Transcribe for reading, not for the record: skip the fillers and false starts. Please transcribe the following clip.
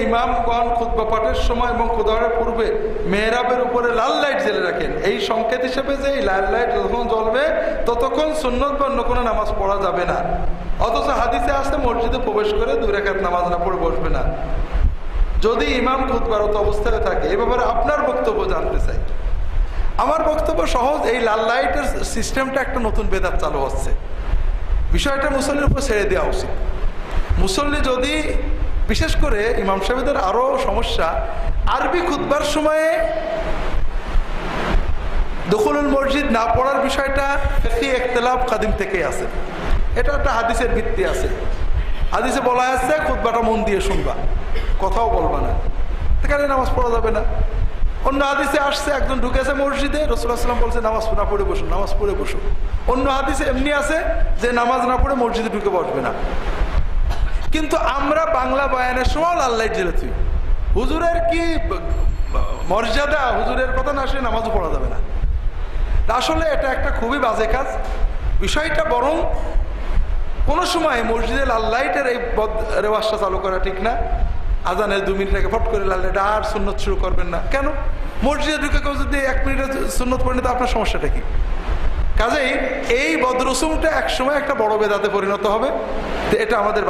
ইমামগণ খুতবা পাঠের সময় এবং খুতবার পূর্বে মেহরাবের উপরে লাল লাইট জ্বেলে রাখেন, এই সংকেত হিসেবে যে এই লাল লাইট যতক্ষণ জ্বলবে ততক্ষণ সুন্নত বা অন্য কোনো নামাজ পড়া যাবে না। অথচ হাদিসে আসতে মসজিদে প্রবেশ করে 2 রাকাত নামাজ না পড়ে বসবে না যদি ইমাম খুতবারত অবস্থায় থাকে। এ ব্যাপারে আপনার বক্তব্য জানতে চাই। আমার বক্তব্য সহজ, এই লাল লাইটের সিস্টেমটা একটা নতুন বেদাত চালু হচ্ছে, বিষয়টা মুসল্লির উপর ছেড়ে দেওয়া উচিত। মুসল্লি যদি, বিশেষ করে ইমাম সাহেবদের আরো সমস্যা, আরবি খুতবার সময়ে দখলুল মসজিদ না পড়ার বিষয়টা ফিকহি ইখতিলাফ কাদিম থেকেই আছে। এটা একটা হাদিসের ভিত্তি আছে। হাদিসে বলা আছে খুতবাটা মন দিয়ে শুনবা, কথাও বলবা না, এখানে নামাজ পড়া যাবে না। অন্য হাদিসে আসছে একজন ঢুকেছে মসজিদে, রাসূলুল্লাহ সাল্লাল্লাহু আলাইহি ওয়াসাল্লাম বলছে নামাজ না পড়ে বসুন, নামাজ পড়ে বসুন। অন্য হাদিসে এমনি আছে যে নামাজ না পড়ে মসজিদে ঢুকে বসবে না। কিন্তু আমরা বাংলা বয়ানের সময় লাল লাইট জ্বেলে তুই, হুজুরের কি মর্যাদা, হুজুরের কথা না শুনে নামাজও পড়া যাবে না। আসলে এটা একটা খুবই বাজে কাজ। বিষয়টা বরং কোনো সময় মসজিদে লাল লাইটের এই রেওয়াজটা চালু করা ঠিক না। আজানের 2 মিনিট আগে ফট করে লাল লাইট আর সুন্নত শুরু করবেন না। কেন? মসজিদে ঢুকে কেউ যদি 1 মিনিটে সুন্নত পড়ে তো আপনার সমস্যাটা কি? কাজেই এই বদরসুমটা একসময় একটা বড় বেদাতে পরিণত হবে। এটা আমাদের